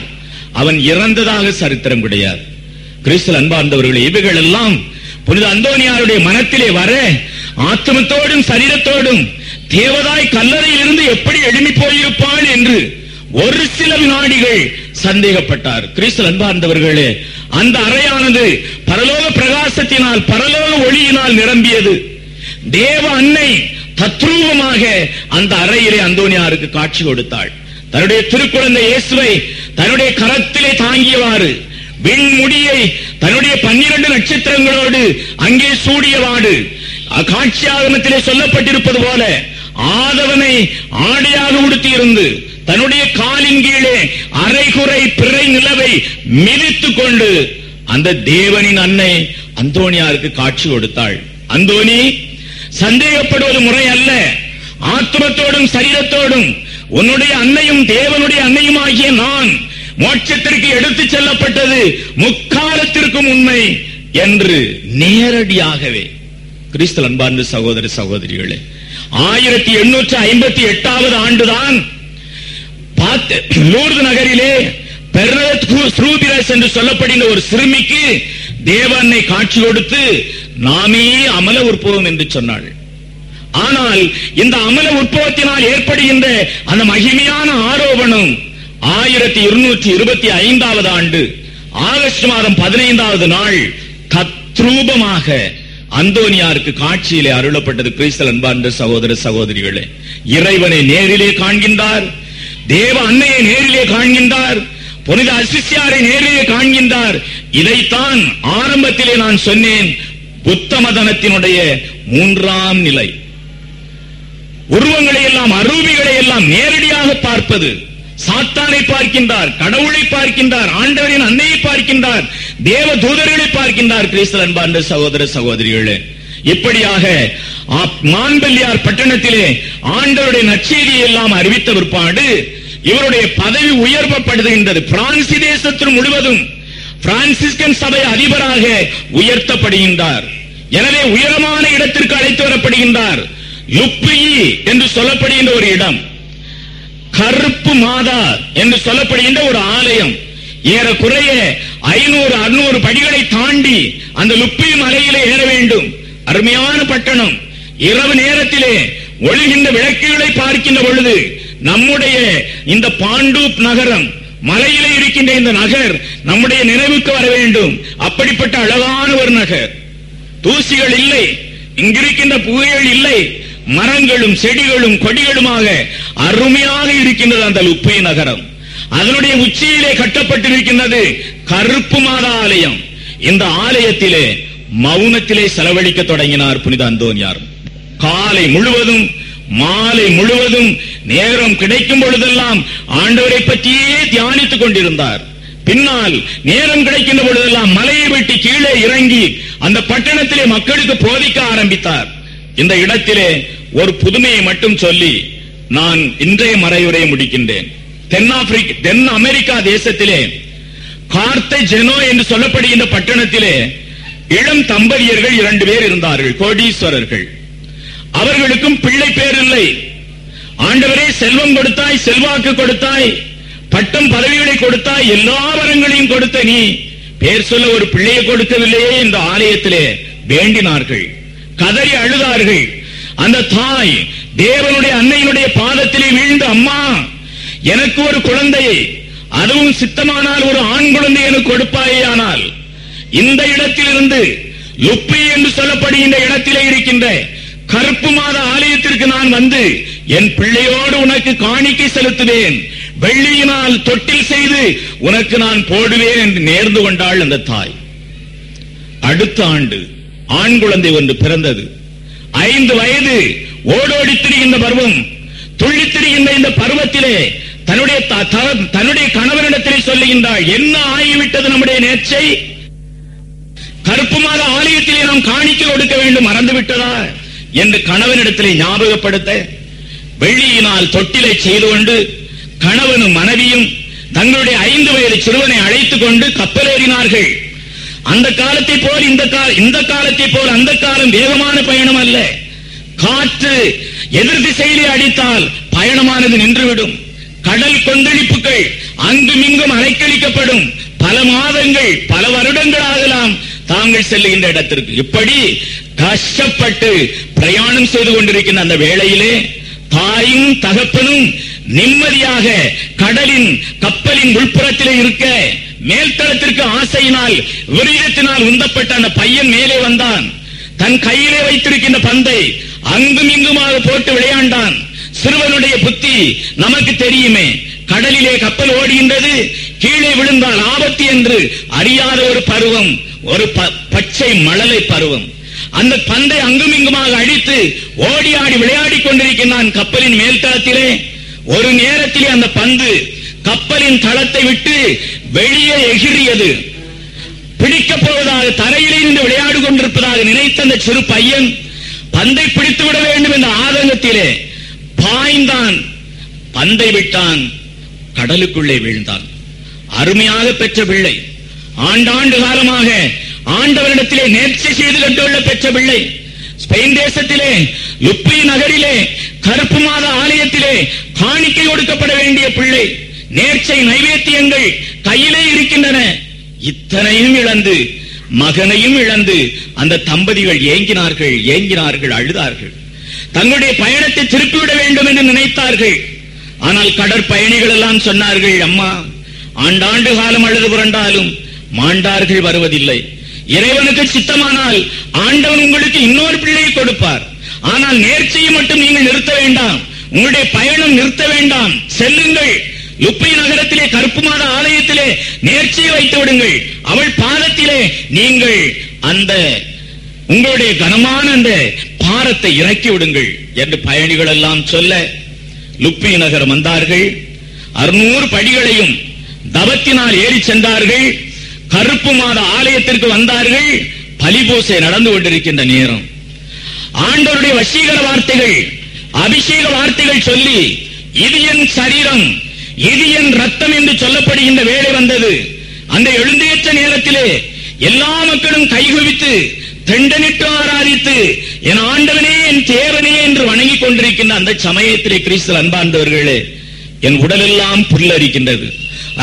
அவன் இறந்ததாக சரித்திரம் கிடையாது. கிறிஸ்து அன்பார்ந்தவர்களே, இவைகள் எல்லாம் புனித அந்தோனியாருடைய மனத்திலே வர ஆத்மத்தோடும் சரீரத்தோடும் தேவதாய் கல்லறையில் இருந்து எப்படி எழும்பி போயிருப்பான் என்று ஒரு சில வினாடிகள் சந்தேகப்பட்டார். கிறிஸ்து அன்பார்ந்தவர்களே, அந்த அறையானது பரலோக பிரகாசத்தினால், பரலோக ஒளியினால் நிரம்பியது. தேவ அன்னை தத்ரூபமாக அந்த அறையிலே அந்தோனியாருக்கு காட்சி கொடுத்தாள். தன்னுடைய திருக்குழந்தை இயேசுவை தன்னுடைய கரத்திலே தாங்கியவாறு, விண்முடியை தன்னுடைய 12 நட்சத்திரங்களோடு அங்கே சூடியவாடு, காட்சியாகமத்திலே சொல்லப்பட்டிருப்பது போல ஆதவனை ஆடையாக உடுத்தியிருந்து தன்னுடைய காலின் கீழே அரைகுறை பிறை நிலவை மிதித்துக் கொண்டு அந்த தேவனின் அன்னை அந்தோனியாருக்கு காட்சி கொடுத்தாள். அந்தோனி, சந்தேகப்படுவது முறை அல்ல. ஆத்மத்தோடும் சரீரத்தோடும் உன்னுடைய அன்னையும் தேவனுடைய அன்னையும் ஆகிய நான் மோட்சத்திற்கு எடுத்துச் செல்லப்பட்டது முக்காலத்திற்கும் உண்மை என்று நேரடியாகவே. கிறிஸ்து அன்பார்ந்த சகோதர சகோதரிகளே, 1858வது ஆண்டுதான் லூர்து நகரிலே பெர்னத் என்று சொல்லப்படுகிற ஒரு சிறுமிக்கு தேவ அன்னை காட்சி கொடுத்து நாமே அமல உற்பவம் என்று சொன்னாள். ஆனால் இந்த அமல உற்பவத்தினால் ஏற்படுகின்ற அந்த மகிமையான ஆரோபணம் 1225வது ஆண்டு ஆகஸ்ட் மாதம் 15வது நாள் தத்ரூபமாக அந்தோனியாருக்கு காட்சியிலே அருளப்பட்டது. கிறிஸ்து அன்பார்ந்த சகோதர சகோதரிகளே, இறைவனை நேரிலே காண்கின்றார், தேவ அன்னையை நேரிலே காண்கின்றார், புனித அசிசியாரை நேரிலே காண்கின்றார். இதைத்தான் ஆரம்பத்திலே நான் சொன்னேன், புத்த மதத்தினுடைய 3ஆம் நிலை. உருவங்களை எல்லாம், அரூபிகளை எல்லாம் நேரடியாக பார்ப்பது. சாத்தானை பார்க்கின்றார், கடவுளை பார்க்கின்றார், ஆண்டவரின் அன்னையை பார்க்கின்றார், தேவ தூதர்களை பார்க்கின்றார். கிறிஸ்து அன்பார்ந்த சகோதர சகோதரிகளே, இப்படியாக மான்பெல்லியார் பட்டணத்திலே ஆண்டவருடைய நற்செய்தியை எல்லாம் அறிவித்த பிற்பாடு இவருடைய பதவி உயர்வப்படுகின்றது. பிரான்சி தேசத்தில் முழுவதும் பிரான்சிஸ்கன் சபை அதிபராக உயர்த்தப்படுகின்றார். எனவே உயரமான இடத்திற்கு அழைத்து வரப்படுகின்றார். லுப்பியி என்று சொல்லப்படுகின்ற ஒரு இடம், கருப்பு மாதா என்று சொல்லப்படுகின்ற ஒரு ஆலயம், ஏறக்குறைய 500-600 படிகளை தாண்டி அந்த லுப்பி மலையிலே ஏற வேண்டும். அருமையான பட்டணம். இரவு நேரத்திலே ஒளிகின்ற விளக்குகளை பார்க்கின்ற பொழுது நம்முடைய இந்த பாண்டூப் நகரம், மலையிலே இருக்கின்ற இந்த நகர் நம்முடைய நினைவுக்கு வர வேண்டும். அப்படிப்பட்ட அழகான ஒரு நகர். தூசிகள் இல்லை, இங்கிருக்கின்ற புகைகள் இல்லை, மரங்களும் செடிகளும் கொடிகளுமாக அருமையாக இருக்கின்றது அந்த லுப்பி நகரம். அதனுடைய உச்சியிலே கட்டப்பட்டிருக்கின்றது கருப்பு மாதா ஆலயம். இந்த ஆலயத்திலே மௌனத்திலே செலவழிக்க தொடங்கினார் புனித அந்தோனியார். காலை முழுவதும் மாலை முழுவதும் நேரம் கிடைக்கும் பொழுதெல்லாம் ஆண்டவரை பற்றியே தியானித்துக் கொண்டிருந்தார். பின்னால் நேரம் கிடைக்கின்ற பொழுதெல்லாம் மலையை விட்டு கீழே இறங்கி அந்த பட்டணத்திலே மக்களுக்கு போதிக்க ஆரம்பித்தார். இந்த இடத்திலே ஒரு புதுமையை மட்டும் சொல்லி நான் இன்றைய மறையுரையை முடிக்கின்றேன். தென் அமெரிக்கா தேசத்திலே கார்த்தஜெனோ என்று சொல்லப்படுகின்ற பட்டணத்திலே இளம் தம்பதியர்கள் 2 பேர் இருந்தார்கள், கோடீஸ்வரர்கள். அவர்களுக்கும் பிள்ளை பேர் இல்லை. ஆண்டவரே, செல்வம் கொடுத்தாய், செல்வாக்கு கொடுத்தாய், பட்டம் பதவிகளை கொடுத்தாய், எல்லா வரங்களையும் கொடுத்த நீ பேர் சொல்ல ஒரு பிள்ளையை கொடுக்கவில்லையே என்று ஆலயத்திலே வேண்டினார்கள், கதறி அழுதார்கள். அந்த தாய் தேவனுடைய அன்னையினுடைய பாதத்திலே வீழ்ந்து, அம்மா எனக்கு ஒரு குழந்தையை, அதுவும் சித்தமானால் ஒரு ஆண் குழந்தை எனக்கு கொடுப்பாயானால் இந்த இடத்திலிருந்து லுப்பி என்று சொல்லப்படுகின்ற இடத்திலே இருக்கின்ற கருப்பு மாத ஆலயத்திற்கு நான் வந்து என் பிள்ளையோடு உனக்கு காணிக்கை செலுத்துவேன், வெள்ளியினால் தொட்டில் செய்து உனக்கு நான் போடுவேன் என்று நேர்ந்து கொண்டாள் அந்த தாய். அடுத்த ஆண்டு ஆண் குழந்தை ஒன்று பிறந்தது. 5 வயது ஓடோடி திரிகின்ற பருவம். துள்ளித் திரிகின்ற இந்த பருவத்திலே தன்னுடைய கணவனிடத்திலே சொல்லுகின்றாள், என்ன ஆகிவிட்டது நம்முடைய நேர்ச்சை? கருப்பு மாத ஆலயத்திலே நாம் காணிக்கை கொடுக்க வேண்டும், மறந்து விட்டதா என்று கணவனிடத்திலே ஞாபகப்படுத்த, வெள்ளியினால் தொட்டிலை செய்து கொண்டு கணவனும் மனைவியும் தங்களுடைய 5 வயது சிறுவனை அழைத்துக் கொண்டு கப்பலேறினார்கள். அந்த காலத்தை போல் இந்த காலத்தை போல் அந்த காலம் வேகமான பயணம் அல்ல. காற்று எதிர் திசையிலே அடித்தால் பயணமானது நின்றுவிடும். கடல் கொந்தளிப்புகள் அங்குமிங்கும் அலைக்கழிக்கப்படும். பல மாதங்கள் பல வருடங்கள் ஆகலாம் தாங்கள் செல்லுகின்ற இடத்திற்கு. இப்படி கஷ்டப்பட்டு பிரயாணம் செய்து கொண்டிருக்கின்ற அந்த வேளையிலே தாயும் தகப்பனும் நிம்மதியாக கப்பலின் உள்புறத்திலே இருக்க, மேல்தளத்திற்கு ஆசையினால் விரயத்தினால் உந்தப்பட்ட அந்த பையன் மேலே வந்தான். தன் கையிலே வைத்திருக்கின்ற பந்தை அங்கும் இங்குமாக போட்டு விளையாண்டான். சிறுவனுடைய புத்தி நமக்கு தெரியுமே. கடலிலே கப்பல் ஓடுகின்றது, கீழே விழுந்தால் ஆபத்து என்று அறியாத ஒரு பருவம், ஒரு பச்சை மழலை பருவம். அந்த பந்தை அங்கும் இங்குமாக அடித்து ஓடி ஆடி விளையாடி கொண்டிருக்கின்றான் கப்பலின் மேல்தளத்திலே. ஒரு நேரத்திலே அந்த பந்து கப்பலின் தளத்தை விட்டு வெளியே எகிறியது. பிடிக்கப் போவதாக, தரையிலே இருந்து விளையாடி கொண்டிருப்பதாக நினைத்த அந்த சிறு பையன் பந்தை பிடித்து விட வேண்டும் என்ற ஆதங்கத்திலே பாய்ந்தான், பந்தை விட்டான், கடலுக்குள்ளே வீழ்ந்தான். அருமையாக பெற்ற பிள்ளை, ஆண்டாண்டு காலமாக ஆண்டவரிடத்திலே நேர்ச்சி செய்து கண்டுள்ள பெற்ற பிள்ளை. ஸ்பெயின் தேசத்திலே லுப்பி நகரிலே கருப்பு மாத ஆலயத்திலே காணிக்கை கொடுக்கப்பட வேண்டிய பிள்ளை. நேர்ச்சை நைவேத்தியங்கள் கையிலே இருக்கின்றன. இத்தனையும் இழந்து, மகனையும் இழந்து அந்த தம்பதிகள் ஏங்கினார்கள், அழுதார்கள். தங்களுடைய பயணத்தை திருப்பிவிட வேண்டும் என்று நினைத்தார்கள். ஆனால் கடற்பயணிகள் எல்லாம் சொன்னார்கள், அம்மா ஆண்டாண்டு காலம் அழுது புரண்டாலும் மாண்டார்கள் வருவதில்லை. இறைவனுக்கு சித்தமானால் ஆண்டவன் உங்களுக்கு இன்னொரு பிள்ளையை கொடுப்பார். ஆனால் நேர்ச்சியை மட்டும் நீங்கள் நிறுத்த வேண்டாம், உங்களுடைய பயணம் நிறுத்த வேண்டாம், செல்லுங்கள். லுப்பி நகரத்திலே கருப்பு மாத ஆலயத்திலே நேர்ச்சியை வைத்து விடுங்கள். அவள் பாதத்திலே நீங்கள் அந்த உங்களுடைய கனமான அந்த பாரத்தை இறக்கி விடுங்கள் என்று பயணிகள் எல்லாம் சொல்ல, லுப்பி நகரம் வந்தார்கள். 600 படிகளையும் தவத்தினால் ஏறி சென்றார்கள். கருப்பு மாத ஆலயத்திற்கு வந்தார்கள். பலிபூசை நடந்து கொண்டிருக்கின்ற நேரம் ஆண்டவருடைய வசீகர வார்த்தைகள், அபிஷேக வார்த்தைகள் சொல்லி, இது என் சரீரம், இது என் ரத்தம் என்று சொல்லப்படுகின்ற வேளை வந்தது. அந்த எழுந்தேற்ற நேரத்திலே எல்லா மக்களும் கைகுவித்து தெண்டனிட்டு ஆராதித்து, என் ஆண்டவனே என் தேவனே என்று வணங்கிக் கொண்டிருக்கின்ற அந்த சமயத்திலே கிறிஸ்து அன்பார்ந்தவர்களே, என் உடலெல்லாம் புல்லரிக்கின்றது.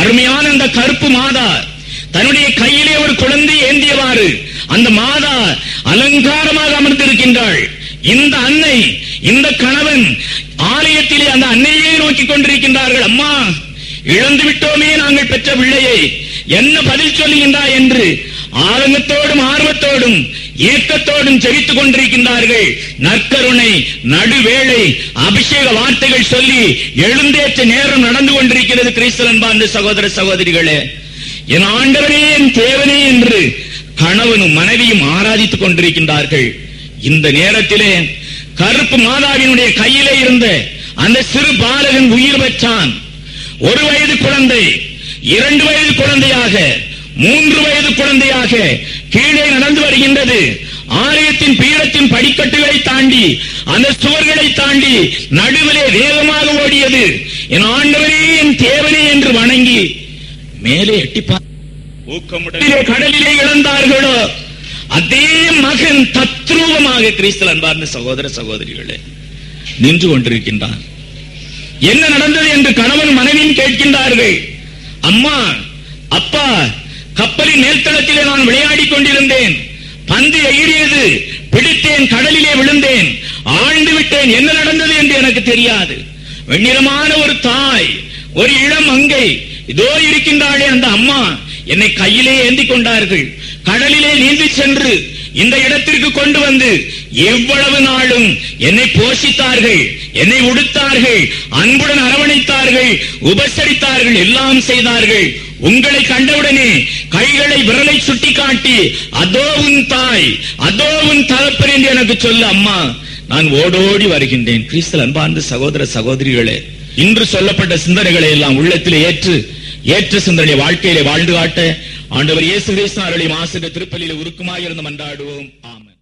அருமையான அந்த கருப்பு மாதா தன்னுடைய கையிலே ஒரு குழந்தை ஏந்தியவாறு அந்த மாதா அலங்காரமாக அமர்ந்திருக்கின்றாள். இந்த அன்னை, இந்த கணவன் ஆலயத்திலே அந்த அன்னையே நோக்கி கொண்டிருக்கின்றார்கள். அம்மா, இழந்து விட்டோமே நாங்கள் பெற்ற பிள்ளையை, என்ன பதில் சொல்லுகின்றாய் என்று ஆதங்கத்தோடும் ஆர்வத்தோடும் ஏக்கத்தோடும் ஜெபித்துக் கொண்டிருக்கின்றார்கள். நற்கருணை நடுவேளை அபிஷேக வார்த்தைகள் சொல்லி எழுந்தேற்ற நேரம் நடந்து கொண்டிருக்கிறது. கிறிஸ்து அன்பார்ந்த சகோதர சகோதரிகளே, என் ஆண்டவனே என் தேவனே என்று கணவனும் மனைவியும் ஆராதித்துக் கொண்டிருக்கின்றார்கள். இந்த நேரத்திலே கருப்பு மாதாவினுடைய கையிலே இருந்த அந்த சிறு பாலகன் உயிர் பெற்றான். 1 வயது குழந்தை 2 வயது குழந்தையாக 3 வயது குழந்தையாக கீழே நடந்து வருகின்றது. ஆலயத்தின் பீடத்தின் படிக்கட்டுகளை தாண்டி, அந்த சுவர்களை தாண்டி நடுவிலே வேகமாக ஓடியது. என் ஆண்டவரே என் தேவனே என்று வணங்கி மேலே எட்டிப்பார். ஊக்கமுடனே கடலிலே இழந்தார்களோ அதே மகன் தத்ரூபமாக கிறிஸ்து அன்பார்ந்த சகோதர சகோதரிகளே நின்று கொண்டிருக்கின்றான். என்ன நடந்தது என்று கணவன் மனைவியும் கேட்கின்றார்கள். அம்மா, அப்பா, கப்பலின் மேல்தளத்திலே நான் விளையாடி கொண்டிருந்தேன், பந்து எகிறியது, பிடித்தேன், கடலிலே விழுந்தேன், ஆண்டு விட்டேன். என்ன நடந்தது என்று எனக்கு தெரியாது. வெண்ணிறமான ஒரு தாய், ஒரு இளம் மங்கை இதோ இருக்கின்றாளே அந்த அம்மா, என்னை கையிலே ஏந்தி கொண்டார்கள். கடலிலே நீந்தி சென்று இந்த இடத்திற்கு கொண்டு வந்து எவ்வளவு நாளும் என்னை போஷித்தார்கள், என்னை உடுத்தார்கள், அன்புடன் அரவணைத்தார்கள், உபசரித்தார்கள், எல்லாம் செய்தார்கள். உங்களை கண்டவுடனே கைகளை விரலை சுட்டி காட்டி அதோ உன் தாய், அதோ உன் தகப்பன் என்று எனக்கு சொல்ல அம்மா, நான் ஓடோடி வருகின்றேன். கிறிஸ்துவில் அன்பார்ந்த சகோதர சகோதரிகளே, இன்று சொல்லப்பட்ட சிந்தனைகளை எல்லாம் உள்ளத்திலே ஏற்ற சிந்தனை வாழ்க்கையிலே வாழ்ந்து காட்ட ஆண்டவர் இயேசு கிறிஸ்து அருளிய ஆசிரிய திருப்பலியிலே உருக்கமாக இருந்து மன்றாடுவோம். ஆமென்.